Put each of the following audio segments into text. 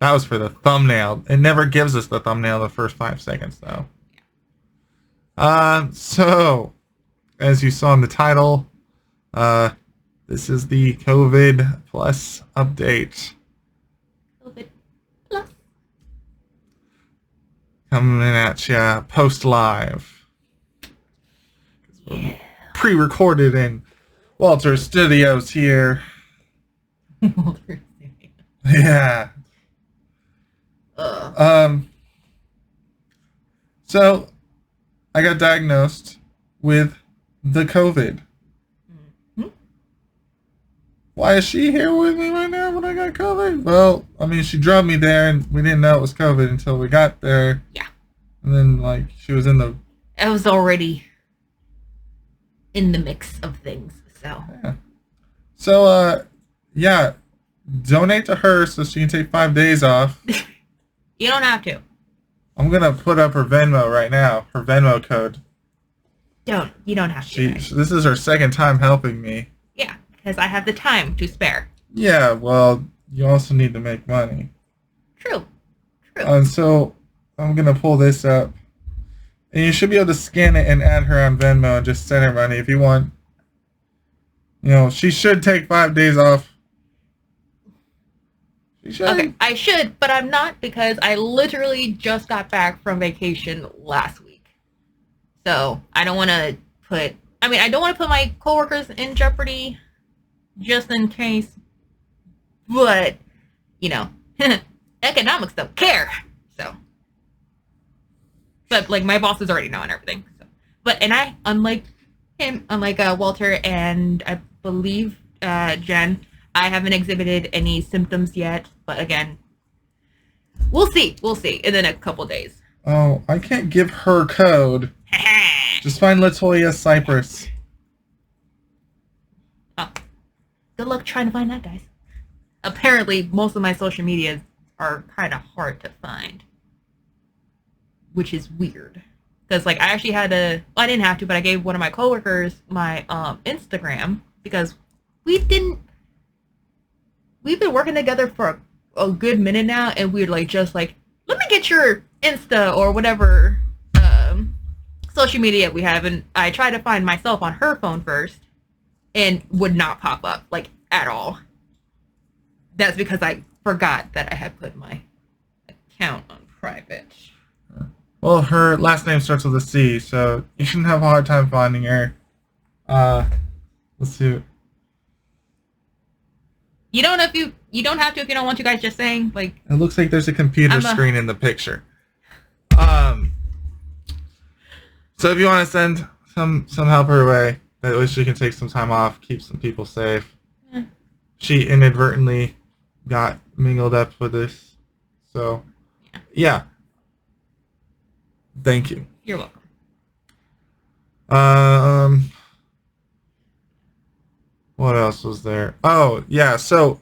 That was for the thumbnail. It never gives us the thumbnail the first 5 seconds, though. So, as you saw in the title, this is the COVID Plus update. COVID Plus. Coming at ya post live. Yeah. Pre-recorded in Walter's Studios here. Walter's Studios. Yeah. So I got diagnosed with the COVID. Mm-hmm. Why is she here with me right now when I got COVID? Well, I mean, she drove me there, and we didn't know it was COVID until we got there. Yeah. And then, like, she was in the... I was already in the mix of things, so... Yeah. So, yeah, donate to her so she can take 5 days off. You don't have to. I'm going to put up her Venmo right now, her Venmo code. You don't have to. This is her second time helping me. Yeah, because I have the time to spare. Yeah, well, you also need to make money. True. And so I'm going to pull this up. And you should be able to scan it and add her on Venmo and just send her money if you want. You know, she should take 5 days off. She should. Okay, I should, but I'm not because I literally just got back from vacation last week. So I don't want to put... I don't want to put my coworkers in jeopardy just in case. But, you know, economics don't care. So... But, like, my bosses already know and everything. So. And I, unlike Walter and I believe Jen, I haven't exhibited any symptoms yet. But, again, we'll see. We'll see in the next couple days. Oh, I can't give her code. Just find Latoya Cypress. Oh. Good luck trying to find that, guys. Apparently, most of my social medias are kind of hard to find. Which is weird. Because, like, I actually had to... Well, I didn't have to, but I gave one of my coworkers my Instagram. Because we've been working together for a good minute now. And we're, like, just like, let me get your Insta or whatever social media we have. And I tried to find myself on her phone first. And would not pop up, like, at all. That's because I forgot that I had put my account on private. Well, her last name starts with a C, so you shouldn't have a hard time finding her. Let's see. You don't have to if you don't want to, guys. Just saying, like. It looks like there's a computer screen in the picture. So if you want to send some help her way, that way she can take some time off, keep some people safe. She inadvertently got mingled up with this, so yeah. Thank you. You're welcome. What else was there? Oh, yeah, so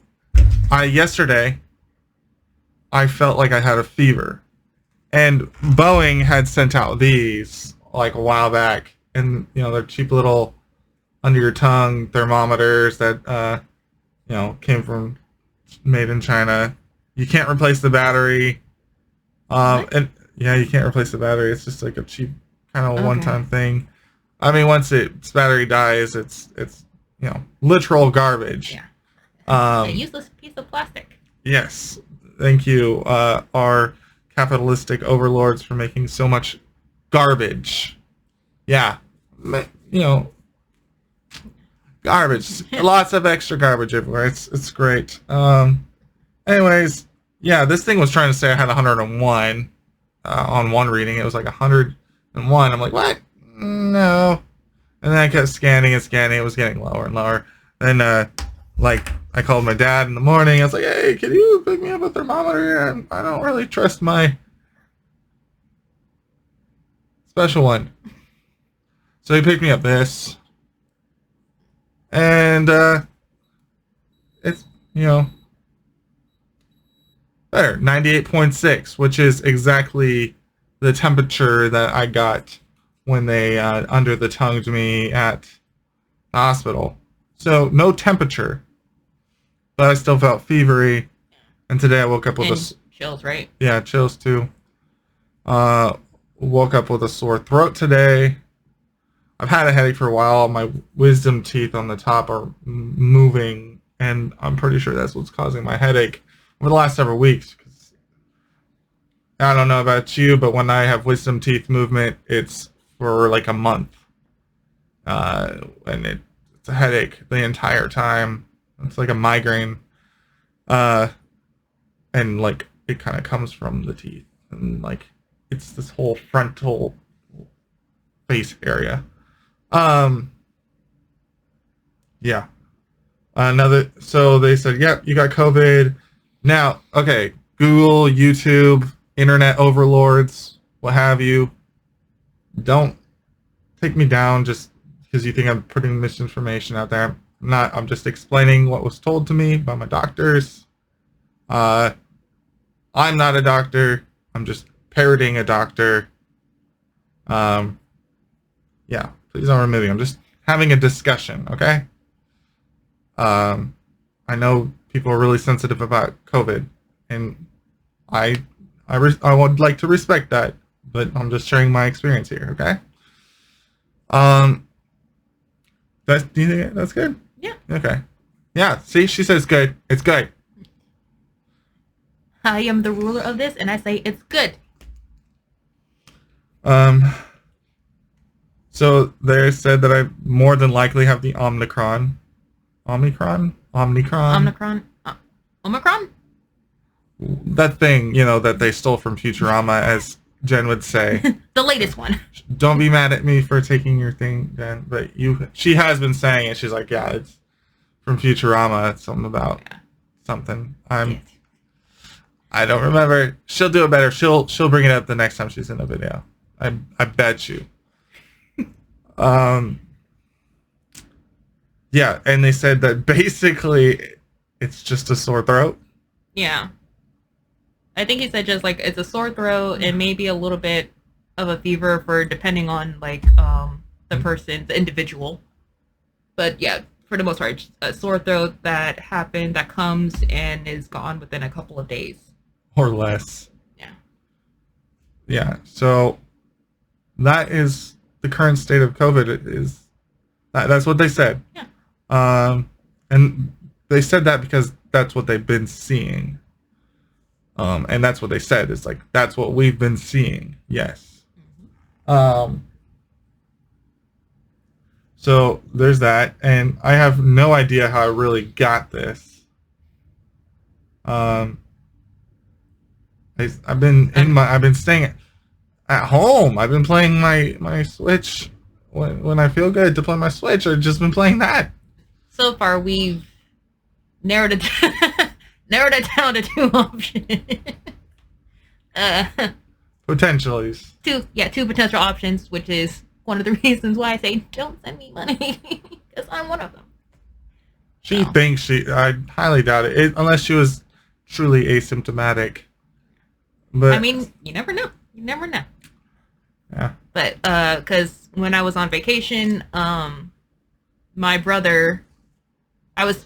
yesterday I felt like I had a fever. And Boeing had sent out these like a while back, and you know, they're cheap little under your tongue thermometers that made in China. You can't replace the battery. And yeah, you can't replace the battery. It's just like a cheap kind of one-time thing. I mean, once its battery dies, it's literal garbage. Yeah. A useless piece of plastic. Yes. Thank you, our capitalistic overlords, for making so much garbage. Yeah. Garbage. Lots of extra garbage everywhere. It's great. Anyways, yeah, this thing was trying to say I had 101. On one reading, it was like 101. I'm like, what? No. And then I kept scanning and scanning. It was getting lower and lower. Then, I called my dad in the morning. I was like, hey, can you pick me up a thermometer? I don't really trust my special one. So he picked me up this. And, it's, better, 98.6, which is exactly the temperature that I got when they under the tongued me at the hospital. So no temperature, but I still felt fevery. And today I woke up with Chills, right? Yeah, chills too. Woke up with a sore throat today. I've had a headache for a while. My wisdom teeth on the top are moving, and I'm pretty sure that's what's causing my headache over the last several weeks. 'Cause I don't know about you, but when I have wisdom teeth movement, it's for like a month, and it's a headache the entire time. It's like a migraine, and like it kind of comes from the teeth, and like it's this whole frontal face area. Yeah. So they said, yep, you got COVID. Now, okay, Google, YouTube, internet overlords, what have you. Don't take me down just because you think I'm putting misinformation out there. I'm just explaining what was told to me by my doctors. I'm not a doctor. I'm just parroting a doctor. Yeah, please don't remove me. I'm just having a discussion, okay? I know people are really sensitive about COVID, and I would like to respect that, but I'm just sharing my experience here, okay? Do you think that's good? Yeah. Okay. Yeah, see, she says good. It's good. I am the ruler of this, and I say it's good. So they said that I more than likely have the Omicron. Omicron? Omicron? Omicron? That thing, that they stole from Futurama, as Jen would say. The latest one. Don't be mad at me for taking your thing, Jen, but she has been saying it. She's like, yeah, it's from Futurama. It's something about something. I don't remember. She'll do it better. She'll bring it up the next time she's in a video. I bet you. Yeah, and they said that basically it's just a sore throat. Yeah. I think he said just like it's a sore throat and maybe a little bit of a fever for depending on like the person, the individual. But yeah, for the most part, a sore throat that comes and is gone within a couple of days. Or less. Yeah. Yeah, so that is the current state of COVID. That's what they said. Yeah. And they said that because that's what they've been seeing. And that's what they said. It's like, that's what we've been seeing. Yes. So there's that. And I have no idea how I really got this. I've been staying at home. I've been playing my Switch when I feel good to play my Switch. I've just been playing that. So far, we've narrowed it down to two options. Potentials. Two potential options, which is one of the reasons why I say don't send me money, because I'm one of them. She thinks I highly doubt it, unless she was truly asymptomatic. But I mean, you never know. You never know. Yeah. But because when I was on vacation, my brother,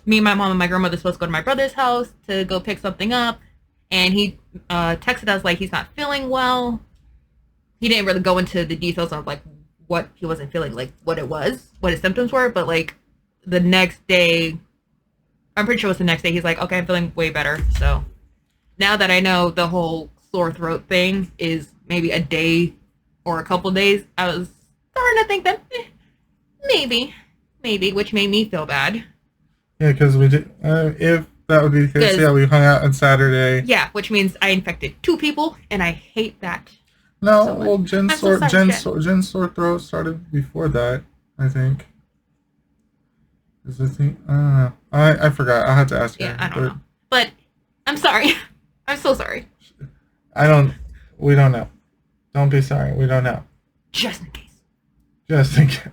me, my mom, and my grandmother supposed to go to my brother's house to go pick something up, and he texted us like he's not feeling well. He didn't really go into the details of like what he wasn't feeling, like what it was, what his symptoms were, but like the next day, I'm pretty sure it was the next day, he's like, okay, I'm feeling way better. So now that I know the whole sore throat thing is maybe a day or a couple days, I was starting to think that maybe, which made me feel bad. Yeah, because we did. If that would be the case, yeah, we hung out on Saturday. Yeah, which means I infected 2 people, and I hate that. No, so well, Jen's sore throat started before that, I think. Is this thing? I don't know. I forgot. I'll have to ask her. Yeah, I don't know. But I'm sorry. I'm so sorry. We don't know. Don't be sorry. We don't know. Just in case. Just in case.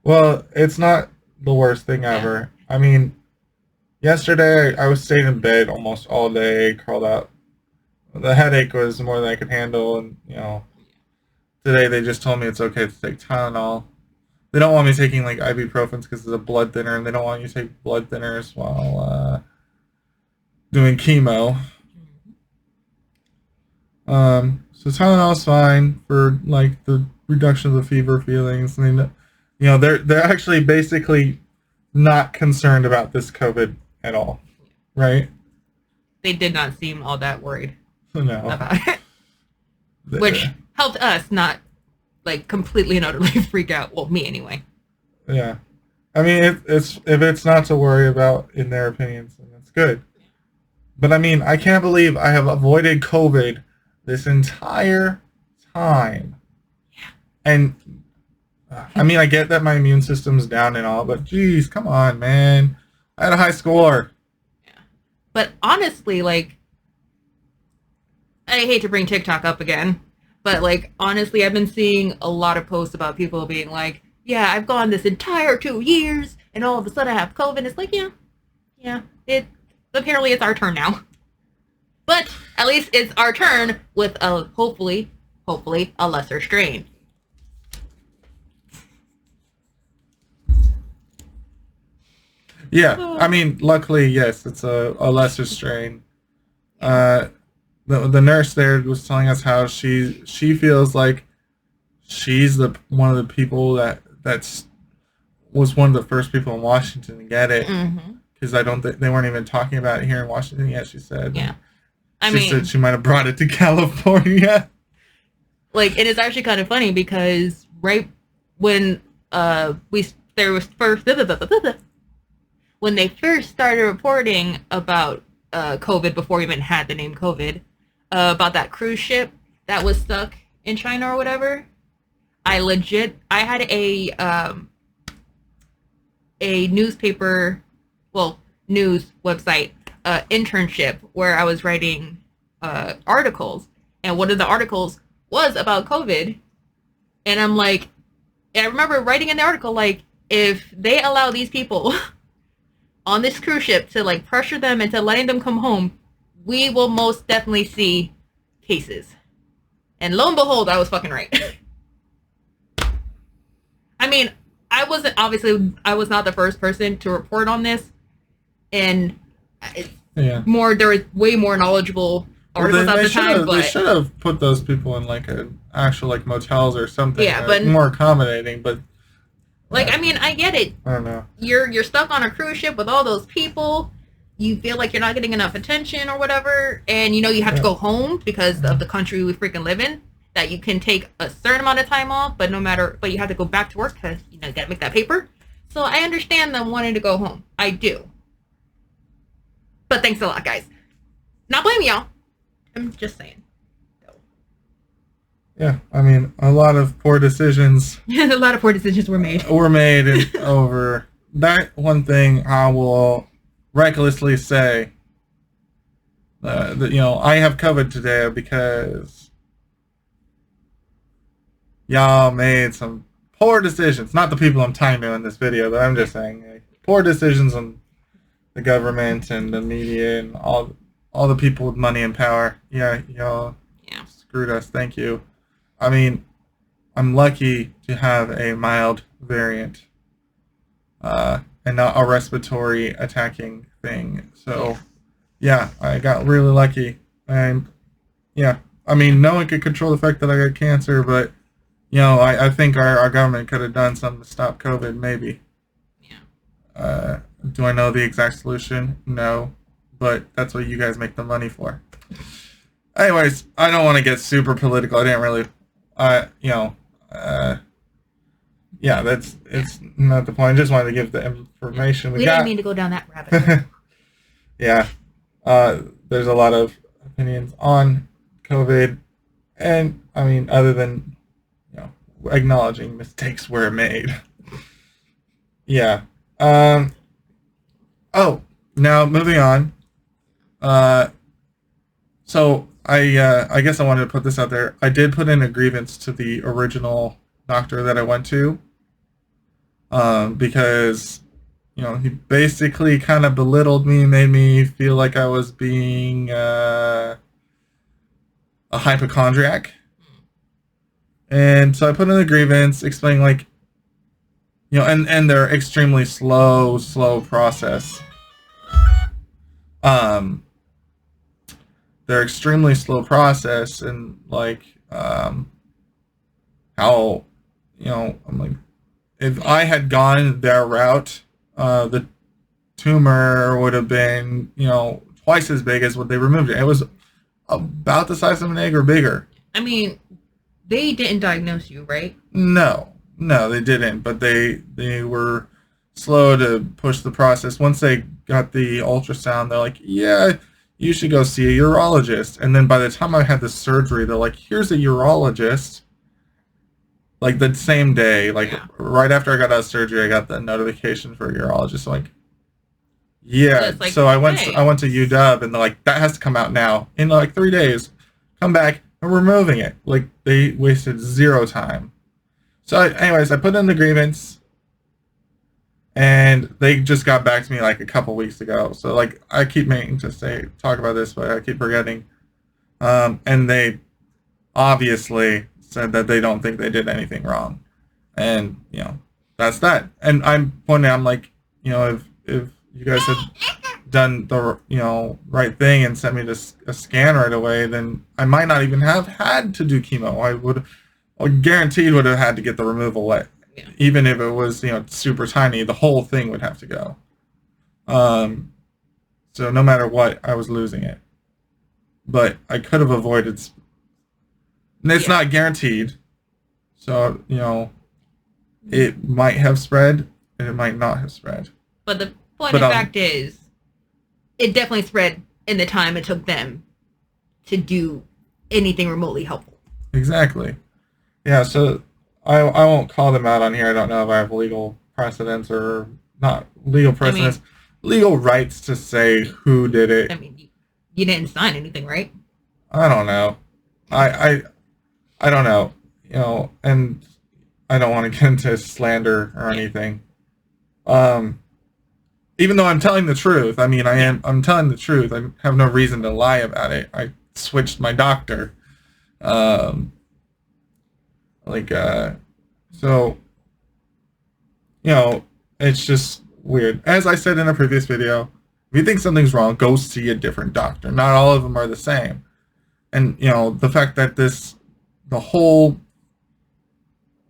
Well, it's not the worst thing ever. I mean, yesterday I was staying in bed almost all day, curled up. The headache was more than I could handle, and today they just told me it's okay to take Tylenol. They don't want me taking like ibuprofens because it's a blood thinner, and they don't want you to take blood thinners while doing chemo. So Tylenol's fine for like the reduction of the fever feelings. I mean, they're actually basically not concerned about this COVID at all, right? They did not seem all that worried No. about it, which helped us not like completely and utterly freak out. Well, me anyway. Yeah, I mean, if it's not to worry about in their opinions, then that's good. But I mean, I can't believe I have avoided COVID this entire time. Yeah. And I mean, I get that my immune system's down and all, but geez, come on, man. I had a high score. Yeah. But honestly, like, I hate to bring TikTok up again, but like, honestly, I've been seeing a lot of posts about people being like, yeah, I've gone this entire 2 years and all of a sudden I have COVID. It's like, yeah, apparently it's our turn now. But at least it's our turn with a hopefully a lesser strain. Yeah, I mean, luckily, yes, it's a lesser strain. The nurse there was telling us how she feels like she's one of the people that's was one of the first people in Washington to get it, because I don't think they weren't even talking about it here in Washington yet. She said, yeah, she said she might have brought it to California. Like, it is actually kind of funny because right when when they first started reporting about COVID before we even had the name COVID, about that cruise ship that was stuck in China or whatever, I had a newspaper, news website internship where I was writing articles, and one of the articles was about COVID, and I'm like, I remember writing in the article, like, if they allow these people on this cruise ship to like pressure them into letting them come home, we will most definitely see cases. And lo and behold, I was fucking right. I mean, I was not the first person to report on this, and there was way more knowledgeable articles at the time. But they should have put those people in like an actual like motels or something. Yeah, but more accommodating. But like, I mean, I get it. I don't know. You're stuck on a cruise ship with all those people. You feel like you're not getting enough attention or whatever, and you have to go home because of the country we freaking live in. That you can take a certain amount of time off, but you have to go back to work because you gotta make that paper. So I understand them wanting to go home. I do. But thanks a lot, guys. Not blaming y'all. I'm just saying. Yeah, I mean, a lot of poor decisions. A lot of poor decisions were made. Over that one thing. I will recklessly say that I have COVID today because y'all made some poor decisions. Not the people I'm talking to in this video, but I'm just saying poor decisions on the government and the media and all the people with money and power. Yeah, y'all screwed us. Thank you. I mean, I'm lucky to have a mild variant and not a respiratory attacking thing. So, yeah, I got really lucky. And, yeah, I mean, no one could control the fact that I got cancer, but, I think our government could have done something to stop COVID, maybe. Yeah. Do I know the exact solution? No. But that's what you guys make the money for. Anyways, I don't want to get super political. I didn't really... it's not the point. I just wanted to give the information we got. Didn't mean to go down that rabbit hole. Yeah. There's a lot of opinions on COVID, and I mean, other than acknowledging mistakes were made. Yeah. Oh, now moving on. So I guess I wanted to put this out there. I did put in a grievance to the original doctor that I went to, because he basically kind of belittled me, made me feel like I was being a hypochondriac, and so I put in a grievance explaining and their extremely slow process. they're extremely slow process, and like how I'm like, if I had gone their route, the tumor would have been twice as big as what they removed it. It was about the size of an egg or bigger. I mean, they didn't diagnose you, right? No, they didn't. But they were slow to push the process. Once they got the ultrasound, they're like, yeah, you should go see a urologist. And then by the time I had the surgery, they're like, here's a urologist. Like the same day, like right after I got out of surgery, I got the notification for a urologist. I'm like, yeah. So, like, so I went to UW, and they're like, that has to come out now in like 3 days. Come back, and we're removing it. Like they wasted zero time. So, anyways, I put in the grievance, and they just got back to me like a couple weeks ago. So like I keep meaning to talk about this, but I keep forgetting. And they obviously said that they don't think they did anything wrong, and that's that. And I'm pointing out, I'm like, if you guys had done the right thing and sent me a scan right away, then I might not even have had to do chemo. I guaranteed would have had to get the removal away. Yeah. Even if it was super tiny, the whole thing would have to go. So no matter what, I was losing it, but I could have avoided. And it's not guaranteed, so it might have spread and it might not have spread. But the point of fact is, it definitely spread in the time it took them to do anything remotely helpful. Exactly. Yeah. So I won't call them out on here. I don't know if I have legal precedence or not legal precedence, legal rights to say who did it. I mean, you didn't sign anything, right? I don't know. I don't know, and I don't want to get into slander or anything. Even though I'm telling the truth, I mean, I'm telling the truth. I have no reason to lie about it. I switched my doctor. So, it's just weird. As I said in a previous video, if you think something's wrong, go see a different doctor. Not all of them are the same. And, the fact that the whole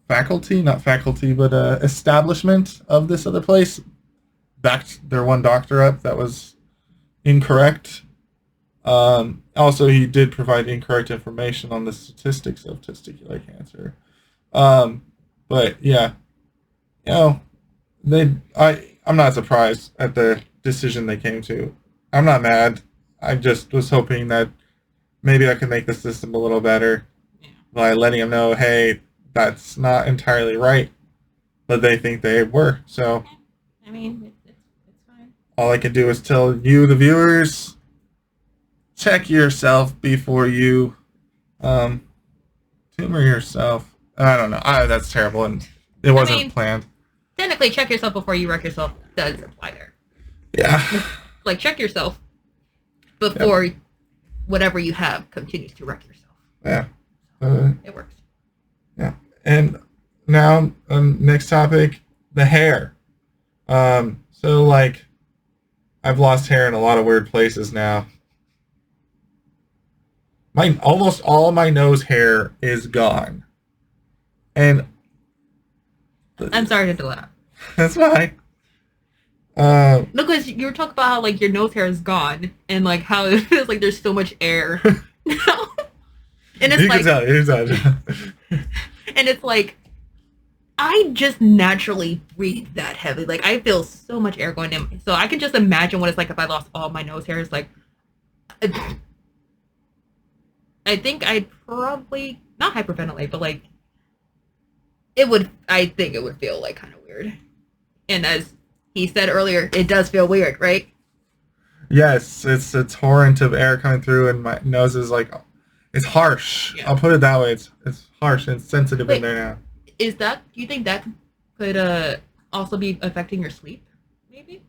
establishment of this other place backed their one doctor up that was incorrect. Also, he did provide incorrect information on the statistics of testicular cancer. But yeah, I'm not surprised at the decision they came to. I'm not mad. I just was hoping that maybe I could make the system a little better by letting them know, hey, that's not entirely right, but they think they were. So, I mean, it's fine. All I can do is tell you, the viewers, check yourself before you tumor yourself. I don't know. That's terrible, and it wasn't planned. Technically, check yourself before you wreck yourself does apply there. Yeah. Like, check yourself before whatever you have continues to wreck yourself. Yeah. It works. Yeah. And now, next topic, the hair. So, like, I've lost hair in a lot of weird places now. Almost all my nose hair is gone. And I'm sorry to laugh. That's fine. No, because you were talking about how, like, your nose hair is gone, and like how it feels like there's so much air. And it's and it's like, I just naturally breathe that heavy. Like, I feel so much air going in. So I can just imagine what it's like if I lost all my nose hair. It's like, I think I'd probably not hyperventilate, but like, I think it would feel like kind of weird. And as he said earlier, it does feel weird, right? Yes, it's a torrent of air coming through, and my nose is like, it's harsh. Yeah. I'll put it that way. It's harsh and sensitive in there now. Do you think that could also be affecting your sleep, maybe?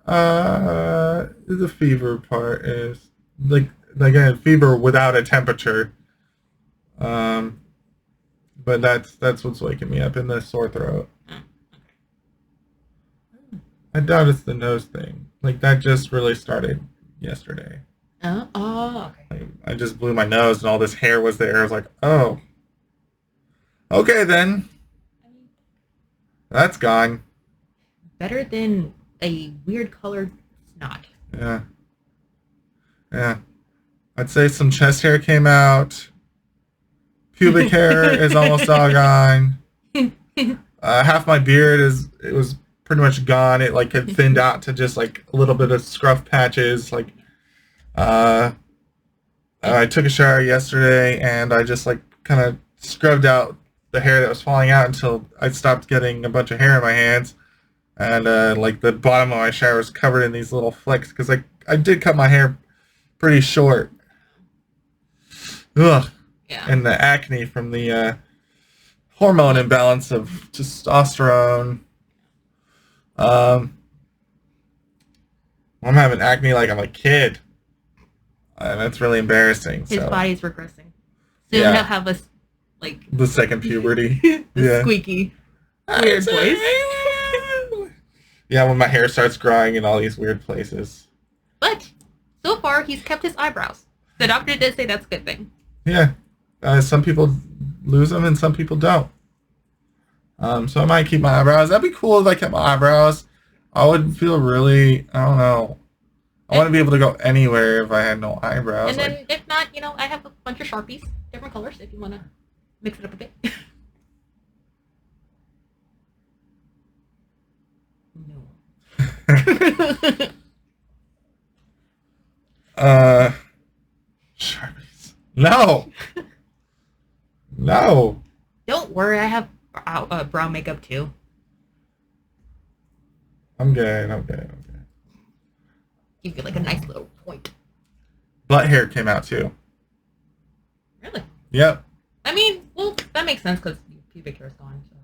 The fever part is like a fever without a temperature. But that's what's waking me up, in the sore throat. Oh, okay. I doubt it's the nose thing. Like, that just really started yesterday. Oh, okay. I just blew my nose and all this hair was there. I was like, oh, okay then. That's gone. Better than a weird colored snot. Yeah. Yeah. I'd say some chest hair came out. Pubic hair is almost all gone. Half my beard was pretty much gone. It like had thinned out to just like a little bit of scruff patches. Like, I took a shower yesterday and I just like kind of scrubbed out the hair that was falling out until I stopped getting a bunch of hair in my hands. And like the bottom of my shower was covered in these little flecks because I did cut my hair pretty short. Ugh. Yeah. And the acne from the hormone imbalance of testosterone. I'm having acne like I'm a kid. And that's really embarrassing. His so. body's regressing. Soon Yeah. he'll have us like The second puberty. the Yeah. squeaky weird voice. Yeah, when my hair starts growing in all these weird places. But so far he's kept his eyebrows. The doctor did say that's a good thing. Yeah. Some people lose them and some people don't. So I might keep my eyebrows. That'd be cool if I kept my eyebrows. I would feel really, I don't know. I want to be able to go anywhere if I had no eyebrows. And then if not, I have a bunch of Sharpies, different colors if you want to mix it up a bit. No. Sharpies. No. No. Don't worry, I have brow makeup too. I'm good. Give you like a nice little point. Butt hair came out too. Really? Yep. I mean, well, that makes sense because pubic hair is gone. So.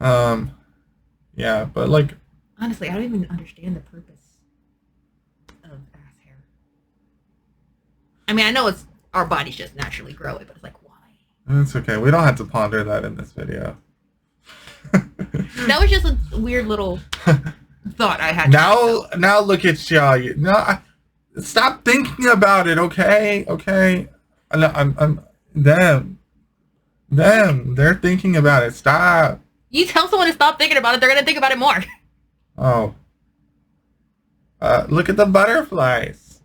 Yeah. Yeah, but like. Honestly, I don't even understand the purpose of ass hair. I mean, I know our bodies just naturally grow it, but it's like, why? It's okay. We don't have to ponder that in this video. That was just a weird little thought I had. Now look at y'all. Stop thinking about it, okay? Okay. I'm them. They're thinking about it. Stop. You tell someone to stop thinking about it, they're gonna think about it more. Oh. Look at the butterflies.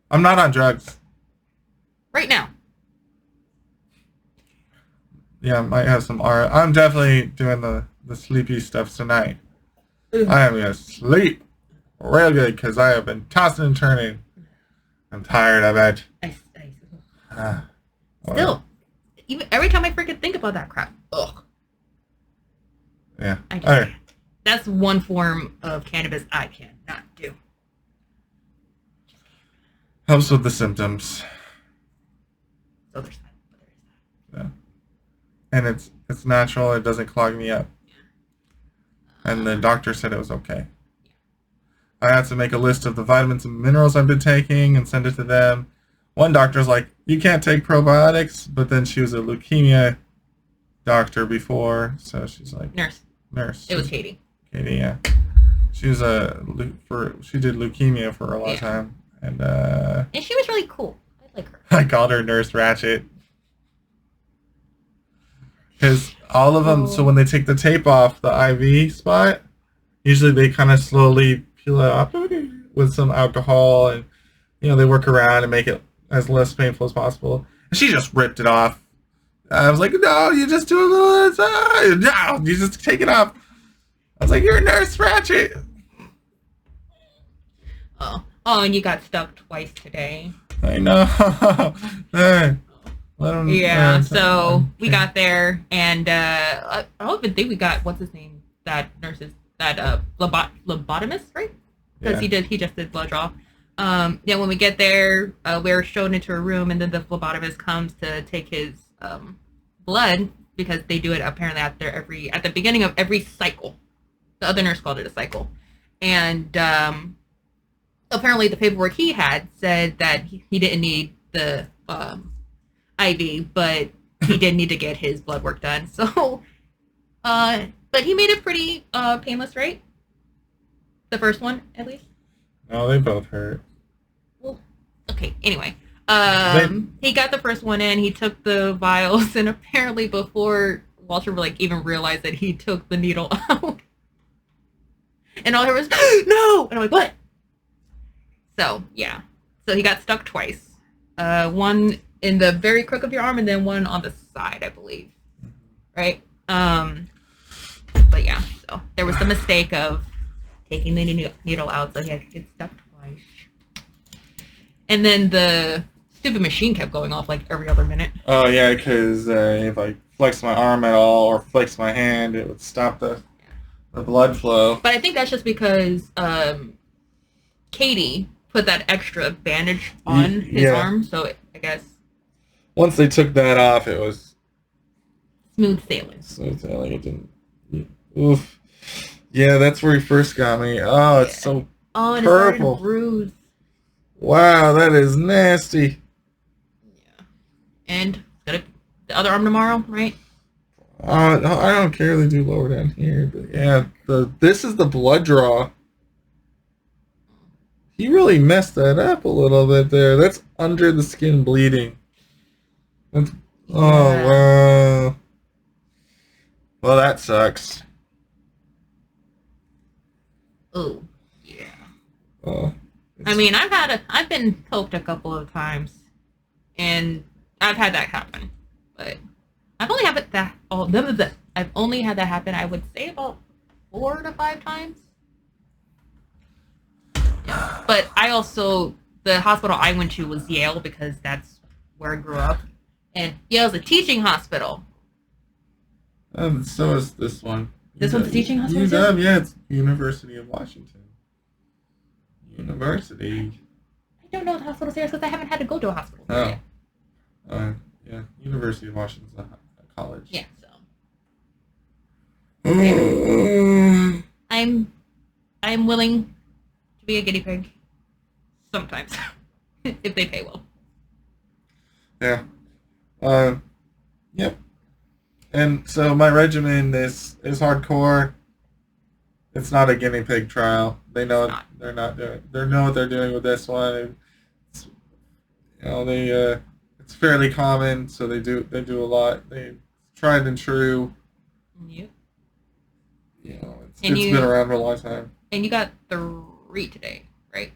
I'm not on drugs. Right now. Yeah, I might have some art. I'm definitely doing the sleepy stuff tonight. I am gonna sleep real good because I have been tossing and turning. I'm tired of it. Still, even every time I freaking think about that crap, ugh. Yeah. I just Okay. can't. That's one form of cannabis I cannot do. Helps with the symptoms. So there's that. Yeah. And it's natural. It doesn't clog me up. And the doctor said it was okay. I had to make a list of the vitamins and minerals I've been taking and send it to them. One doctor's like, you can't take probiotics, but then she was a leukemia doctor before, so she's like Nurse. It was Katie. Katie, yeah. She was she did leukemia for a long time, and she was really cool. I like her. I called her Nurse Ratchet because all of them. So when they take the tape off the IV spot, usually they kind of slowly peel it off with some alcohol, and they work around and make it as less painful as possible. And she just ripped it off. I was like, no, you just do a little. No, you just take it off. I was like, you're a Nurse Ratchet. Oh, and you got stuck twice today. I know. Hey, let him, so we got there, and I don't even think we got, what's his name? That phlebotomist, right? Because he just did blood draw. When we get there, we're shown into a room, and then the phlebotomist comes to take his blood, because they do it apparently at the beginning of every cycle. The other nurse called it a cycle. And apparently the paperwork he had said that he didn't need the IV, but he did need to get his blood work done. So, but he made it pretty painless, right? The first one, at least? No, they both hurt. Well, okay. Anyway, They, he got the first one in. He took the vials, and apparently before Walter like even realized that he took the needle out, and all he was no, and I'm like, what? So yeah, so he got stuck twice. One in the very crook of your arm, and then one on the side, I believe. Right. But yeah, so there was the mistake of taking the needle out, so he had to get stuck twice. And then the stupid machine kept going off like every other minute. oh yeah, because if I flex my arm at all or flex my hand, it would stop the blood flow. But I think that's just because Katie put that extra bandage on his arm, so I guess once they took that off, it was smooth sailing. Smooth sailing. It didn't. Oof. Yeah, that's where he first got me. Oh, it's so and purple. It started to bruise. Wow, that is nasty. Yeah. And the other arm tomorrow, right? I don't care. They do lower down here, but yeah, this is the blood draw. He really messed that up a little bit there. That's under the skin bleeding. That's, oh wow. Well, that sucks. Oh yeah. Oh. I mean, I've been poked a couple of times, and I've had that happen, but I've only had that. I've only had that happen. I would say about 4 to 5 times. Yeah. But the hospital I went to was Yale because that's where I grew up, and Yale's a teaching hospital. So is this one. This one's a teaching hospital? UW, yeah, it's University of Washington. University. I don't know the hospitals there because I haven't had to go to a hospital. Oh. Yeah, University of Washington's a college. Yeah, so. Mm. I'm willing to be a guinea pig sometimes if they pay well. Yeah. Yep. And so my regimen is hardcore. It's not a guinea pig trial. They know they're not doing. They know what they're doing with this one. It's, it's fairly common, so they do a lot. They tried and true. Yep. It's been around for a long time. And you got 3 today, right?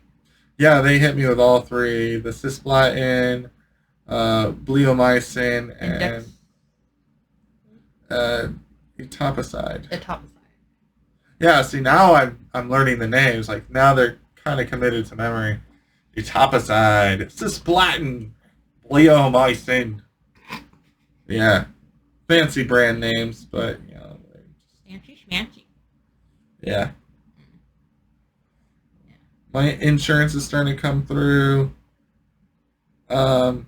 Yeah, they hit me with all 3: the cisplatin, bleomycin, and etoposide. Yeah, see, now I'm learning the names. Like, now they're kind of committed to memory. Etoposide, cisplatin, bleomycin. Yeah, fancy brand names, but Fancy schmancy. Yeah. My insurance is starting to come through. And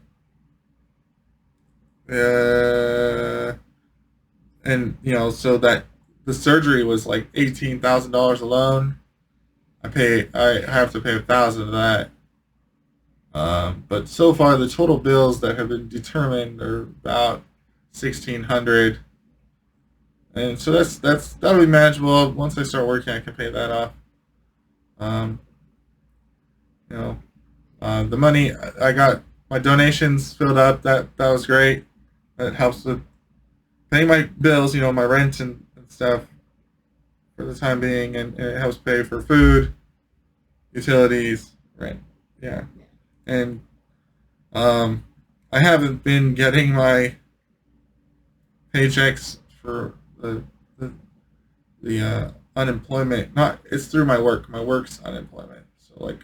so that the surgery was like $18,000 alone. I have to pay $1,000 of that. But so far the total bills that have been determined are about $1,600. And so that'll be manageable. Once I start working, I can pay that off. The money I got, my donations filled up. That was great. That helps with paying my bills, my rent and stuff for the time being, and it helps pay for food, utilities, rent. Yeah. And I haven't been getting my paychecks for the unemployment. It's through my work. My work's unemployment. So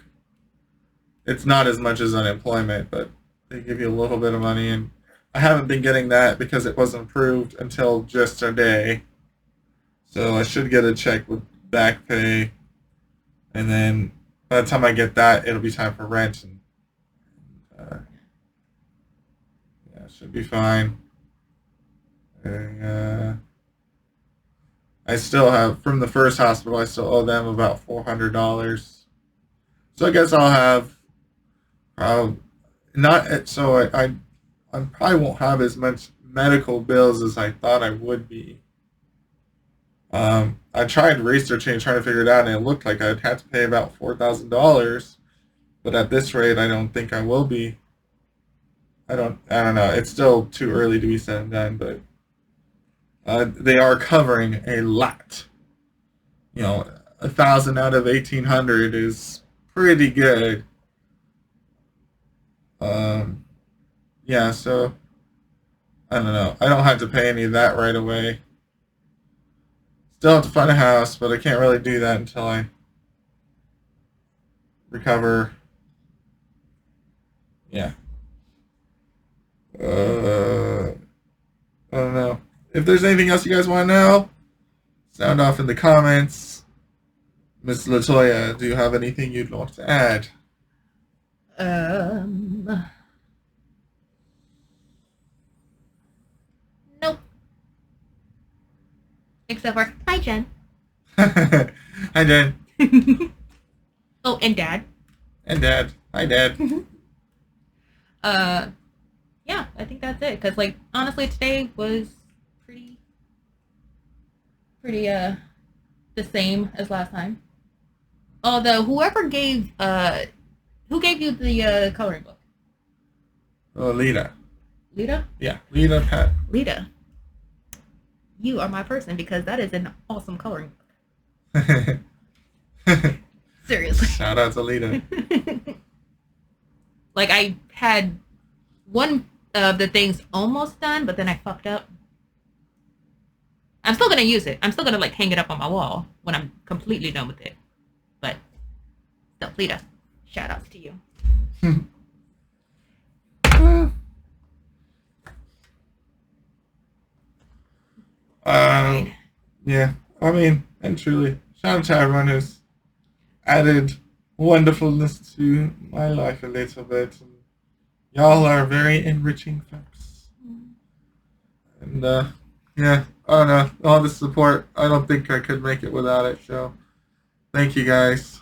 it's not as much as unemployment, but they give you a little bit of money, and I haven't been getting that because it wasn't approved until just today. So I should get a check with back pay, and then by the time I get that, it'll be time for rent, and it should be fine. And, I still have, from the first hospital, I still owe them about $400. So I guess I'll have, I probably won't have as much medical bills as I thought I would be. I tried researching, trying to figure it out, and it looked like I'd have to pay about $4,000. But at this rate, I don't think I will be. I don't know. It's still too early to be said and done, but they are covering a lot. 1,000 out of 1,800 is pretty good. Yeah, so I don't know. I don't have to pay any of that right away. Still have to find a house, but I can't really do that until I recover. Yeah. I don't know. If there's anything else you guys want to know, sound off in the comments. Miss Latoya, do you have anything you'd want to add? Nope. Except for hi, Jen. Hi, Jen. Oh, and Dad. And Dad. Hi, Dad. Yeah, I think that's it. Cause like honestly, today was pretty the same as last time. Although who gave you the coloring book? Oh, Lita. Lita? Yeah, Lita, Pat. Lita. You are my person because that is an awesome coloring book. Seriously. Shout out to Lita. Like I had one of the things almost done, but then I fucked up. I'm still gonna use it. I'm still gonna like hang it up on my wall when I'm completely done with it. But still, Lita, shout outs to you. Yeah, I mean, and truly, shout out to everyone who's added wonderfulness to my life a little bit. And y'all are very enriching folks. And, yeah, I don't know, all the support, I don't think I could make it without it, so thank you guys.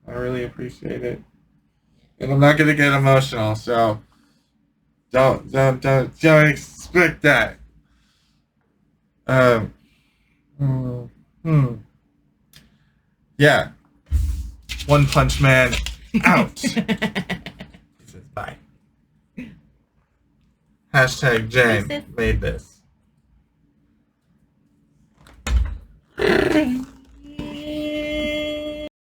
I really appreciate it. And I'm not going to get emotional, so don't expect that. Yeah. One Punch Man out. He says bye. Hashtag Jen made this.